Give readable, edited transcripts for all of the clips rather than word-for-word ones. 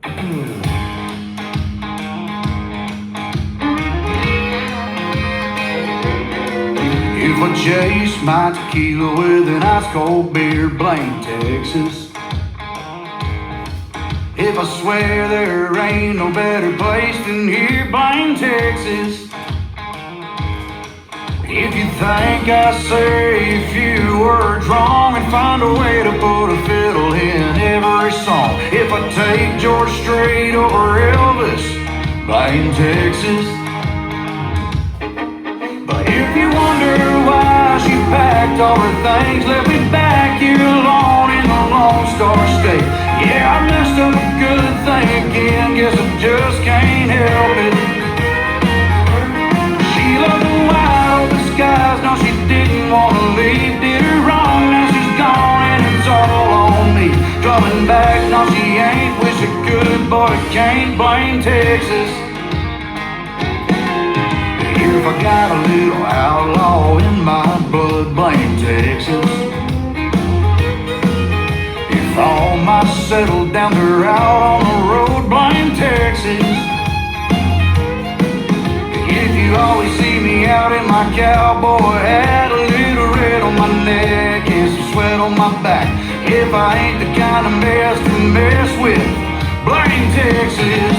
If I chase my tequila with an ice cold beer, Blaine, Texas. If I swear there ain't no better place than here, Blaine, Texas. If you think I say a few words wrong and find a way to put a fiddle in every song. If I take George Strait over Elvis, Blaine, Texas. But if you wonder why she packed all her things, left me back here alone in the Lone Star State. Yeah, I messed up a good thing again, guess I just can't help it. She loved the wide open skies, no she didn't want to leave. Did her wrong, now she's gone and it's all on me. Coming back, no she ain't, wish I could, but I can't. Blame Texas. If I got a little outlaw in my blood, blame Texas. If all my settled down, they're out on the road, blame Texas. If you always see me out in my cowboy hat, a little red on my neck and some sweat on my back. If I ain't the kind of mess to mess with, blame Texas.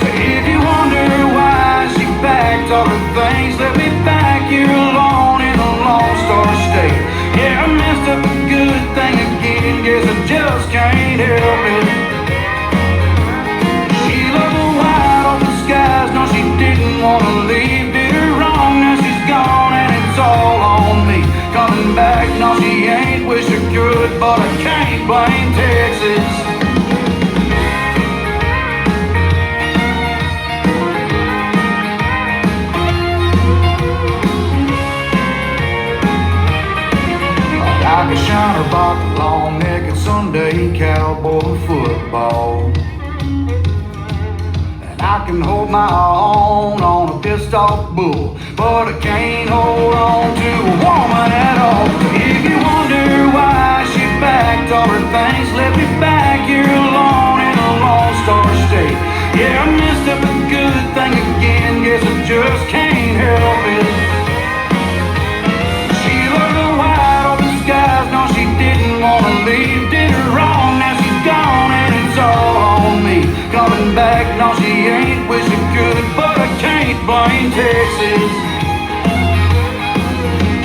So if you wonder why she packed all her things, left me back here alone in the Lone Star State. Yeah, I messed up a good thing again, guess I just can't help it. She loved the wide open skies, no she didn't want to leave. Did her wrong, now she's gone and it's all on me. Coming back, no she ain't, wish I could, but I can't. Blame Texas. Like a shiner bought long-necked Sunday cowboy football. And I can hold my own on a pissed-off bull, but I can't hold on to a woman at all. If you wonder why she packed all her things, left me back here alone in a Lone Star State. Yeah, I messed up a good thing again, guess I just can't help it. No, she didn't want to leave, did her wrong, now she's gone and it's all on me. Coming back, no she ain't, wish I could, but I can't. Blame Texas.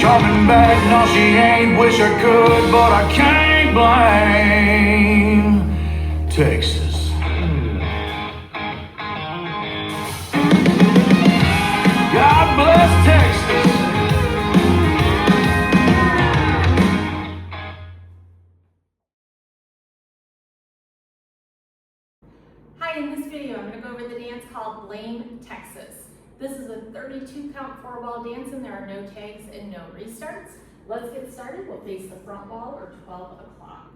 Coming back, no she ain't, wish I could, but I can't. Blame Texas. God bless Texas. Hi, in this video I'm going to go over the dance called Blame Texas. This is a 32 count 4-ball dance and there are no tags and no restarts. Let's get started. We'll face the front wall or 12 o'clock.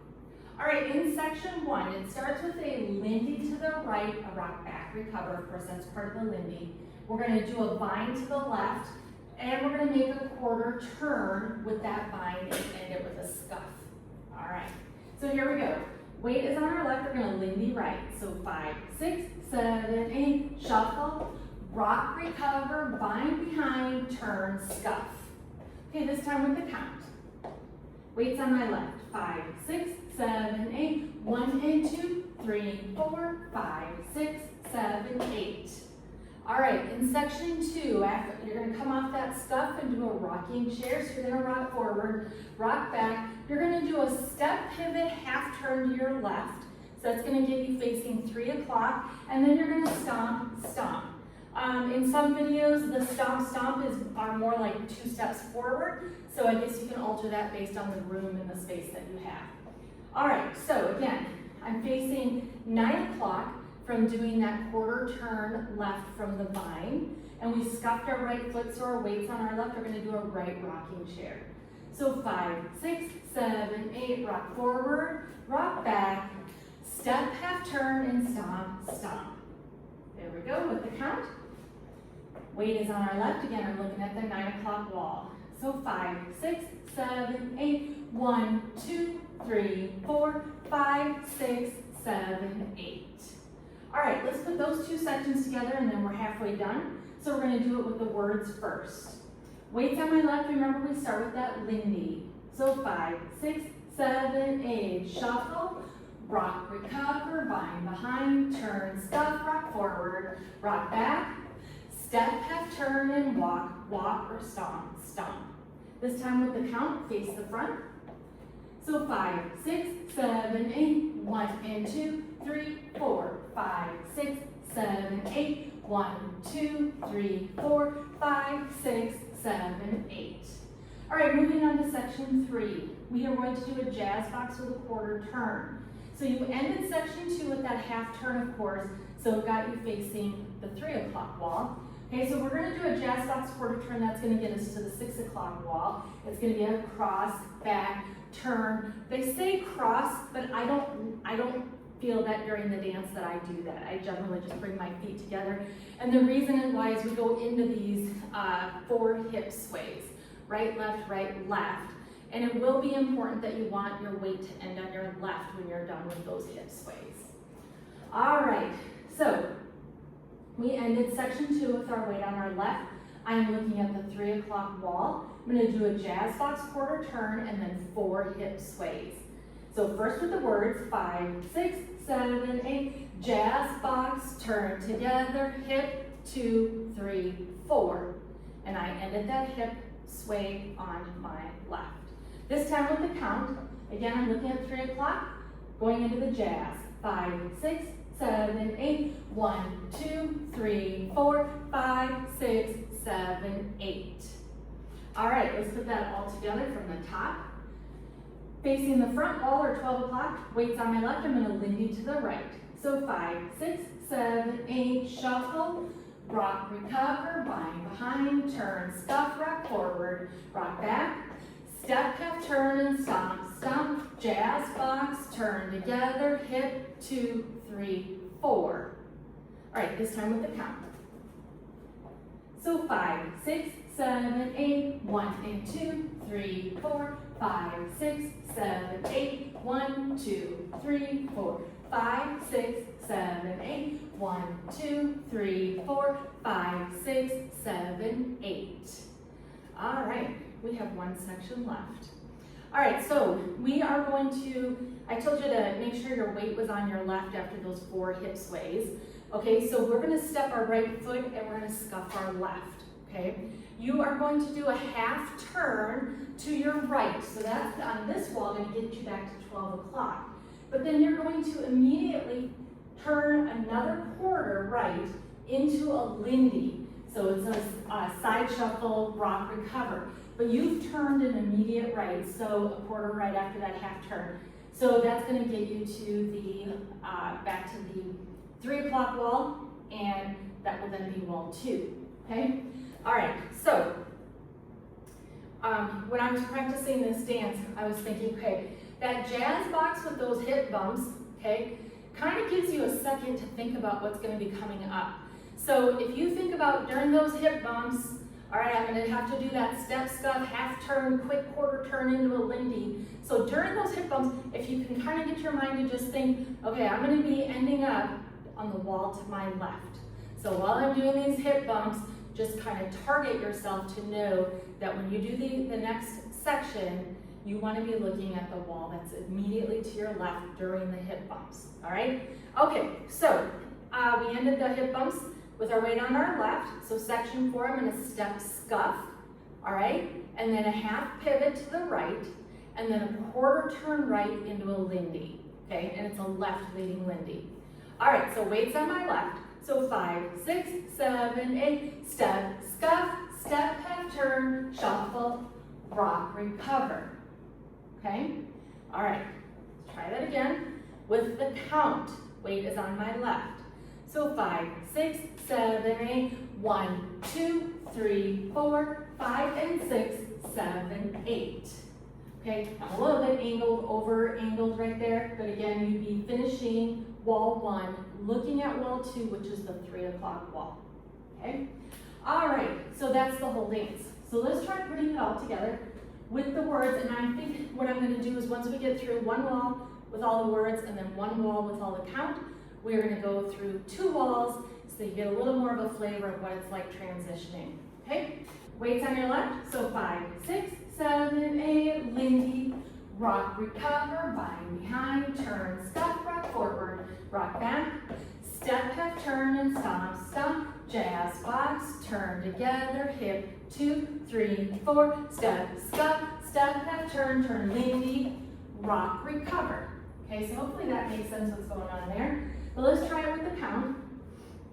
Alright, in section 1, it starts with a Lindy to the right, a rock back recover, of course that's part of the Lindy. We're going to do a bind to the left and we're going to make a quarter turn with that bind and end it with a scuff. Alright, so here we go. Weight is on our left, we're going to Lindy right. So 5, 6, 7, 8, shuffle, rock, recover, bind behind, turn, scuff. Okay, this time with the count. Weight's on my left. 5, 6, 7, 8, 1 and 2, 3, 4, 5, 6, 7, 8. All right, in section 2, after, you're going to come off that scuff and do a rocking chair. So you're going to rock forward, rock back. You're going to do a step pivot, half turn to your left. So that's going to get you facing 3 o'clock. And then you're going to stomp, stomp. In some videos, the stomp, stomp are more like 2 steps forward. So I guess you can alter that based on the room and the space that you have. All right, so again, I'm facing 9 o'clock. From doing that quarter turn left from the bind, and we scuffed our right foot, so our weight's on our left. We're going to do a right rocking chair. So 5, 6, 7, 8, rock forward, rock back, step, half turn, and stomp, stomp. There we go with the count. Weight is on our left. Again, I'm looking at the 9 o'clock wall. So 5, 6, 7, 8, 1, 2, 3, 4, 5, 6, 7, 8. All right, let's put those two sections together and then we're halfway done. So we're gonna do it with the words first. Weights on my left, remember we start with that Lindy. So 5, 6, 7, 8, shuffle, rock, recover, bind behind, turn, scuff, rock forward, rock back, step, half turn, and walk, walk or stomp, stomp. This time with the count, face the front. So 5, 6, 7, 8, 1 and 2, 3, 4, 5, 6, 7, 8, 1, 2, 3, 4, 5, 6, 7, 8. All right, moving on to section 3. We are going to do a jazz box with a quarter turn. So you ended section 2 with that half turn, of course, so it got you facing the 3 o'clock wall. Okay, so we're gonna do a jazz box quarter turn. That's gonna get us to the 6 o'clock wall. It's gonna be a cross, back, turn. They say cross, but I don't feel that during the dance that I do that. I generally just bring my feet together. And the reason why is we go into these 4 hip sways. Right, left, left. And it will be important that you want your weight to end on your left when you're done with those hip sways. All right, so we ended section 2 with our weight on our left. I'm looking at the 3 o'clock wall. I'm gonna do a jazz box quarter turn and then 4 hip sways. So first with the words, 5, 6, 7, 8, jazz box, turn together, hip, 2, 3, 4. And I ended that hip sway on my left. This time with the count, again, I'm looking at 3 o'clock, going into the jazz. 5, 6, 7, 8, 1, 2, 3, 4, 5, 6, 7, 8. All right, let's put that all together from the top. Facing the front wall or 12 o'clock, weights on my left, I'm gonna Lindy to the right. So 5, 6, 7, 8, shuffle, rock, recover, bind behind, turn, scuff, rock forward, rock back, step, half turn, and stomp, stomp, jazz box, turn together, hip, 2, 3, 4. All right, this time with the count. So 5, 6, 7, 8, 1 and 2, 3, 4, 5, 6, 7, 8, 1, 2, 3, 4, 5, 6, 7, 8, 1, 2, 3, 4, 5, 6, 7, 8. All right, we have one section left. All right, so we are going to, I told you to make sure your weight was on your left after those 4 hip sways. Okay, so we're gonna step our right foot and we're gonna scuff our left, okay? You are going to do a half turn to your right. So that's on this wall gonna get you back to 12 o'clock. But then you're going to immediately turn another quarter right into a Lindy. So it's a side shuffle, rock, recover. But you've turned an immediate right, so a quarter right after that half turn. So that's gonna get you to the, back to the 3 o'clock wall, and that will then be wall 2, okay? All right, so when I was practicing this dance, I was thinking, okay, that jazz box with those hip bumps, okay, kind of gives you a second to think about what's gonna be coming up. So if you think about during those hip bumps, all right, I'm gonna have to do that step, scuff, half turn, quick quarter turn into a Lindy. So during those hip bumps, if you can kind of get your mind to just think, okay, I'm gonna be ending up on the wall to my left. So while I'm doing these hip bumps, just kind of target yourself to know that when you do the next section, you want to be looking at the wall that's immediately to your left during the hip bumps, all right? Okay, so we ended the hip bumps with our weight on our left. So section 4, I'm gonna step scuff, all right? And then a half pivot to the right, and then a quarter turn right into a Lindy, okay? And it's a left leading Lindy. All right, so weights on my left. So 5, 6, 7, 8, step, scuff, step, half turn, shuffle, rock, recover, okay? All right, let's try that again. With the count, weight is on my left. So 5, 6, 7, 8, 1, 2, 3, 4, 5, and 6, 7, 8. Okay, I'm a little bit angled right there, but again, you'd be finishing wall 1, looking at wall 2, which is the 3 o'clock wall, okay? All right, so that's the whole dance. So let's try putting it all together with the words, and I think what I'm gonna do is once we get through one wall with all the words and then one wall with all the count, we're gonna go through 2 walls so you get a little more of a flavor of what it's like transitioning, okay? Weights on your left, so 5, 6, 7, 8, Lindy, rock, recover, bind behind, turn, stop, rock forward, rock back, step, half turn and stomp, stomp, jazz, box, turn together, hip, 2, 3, 4, step, stop, step, half turn, turn, Lindy, rock, recover. Okay, so hopefully that makes sense what's going on there. But let's try it with the pound.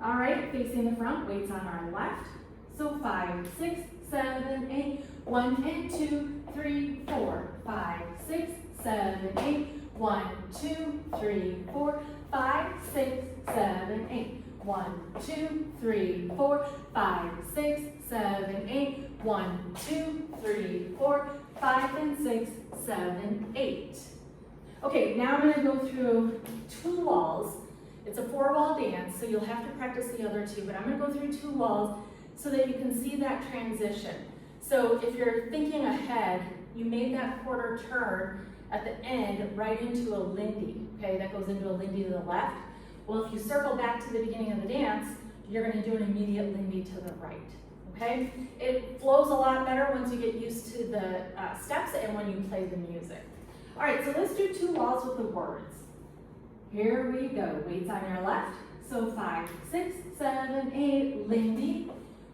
All right, facing the front, weights on our left. So 5, 6, 7, 8, 1 and 2, 3, 4, 5, 6, 7, 8, 1, 2, 3, 4, 5, 6, 7, 8, 1, 2, 3, 4, 5, 6, 7, 8, 1, 2, 3, 4, 5, and 6, 7, 8. Okay, now I'm gonna go through 2 walls. It's a 4-wall dance, so you'll have to practice the other 2, but I'm gonna go through 2 walls so that you can see that transition. So if you're thinking ahead, you made that quarter turn at the end right into a Lindy, okay? That goes into a Lindy to the left. Well, if you circle back to the beginning of the dance, you're gonna do an immediate Lindy to the right, okay? It flows a lot better once you get used to the steps and when you play the music. All right, so let's do 2 walls with the words. Here we go, weights on your left. So 5, 6, 7, 8, Lindy,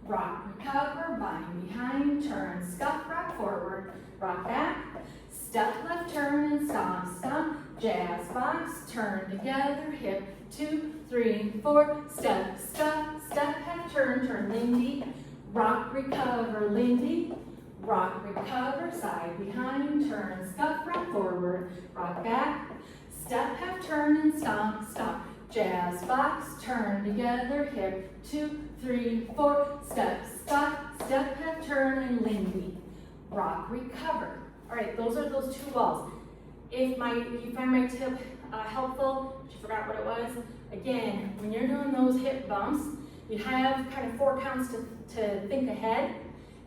rock, recover, bind behind, turn, scuff, rock forward, rock back, step left, turn and stomp, stomp, jazz, box, turn together, hip, 2, 3, 4, step, scuff, step, half turn, turn, Lindy, rock, recover, Lindy, rock, recover, side behind, turn, scuff, rock forward, rock back, step, half turn and stomp, stomp, jazz, box, turn together, hip, 2, 3, 4, step, scuff, step, half turn, and Lindy, rock, recover. All right, those are those 2 walls. If you find my tip helpful, if you forgot what it was, again, when you're doing those hip bumps, you have kind of 4 counts to think ahead.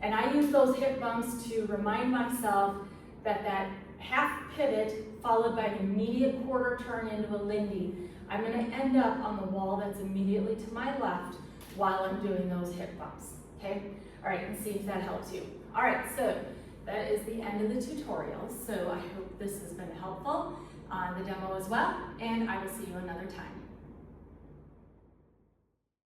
And I use those hip bumps to remind myself that that half pivot followed by an immediate quarter turn into a Lindy, I'm gonna end up on the wall that's immediately to my left while I'm doing those hip bumps, okay? All right, and see if that helps you. All right, so that is the end of the tutorial. So I hope this has been helpful on the demo as well, and I will see you another time.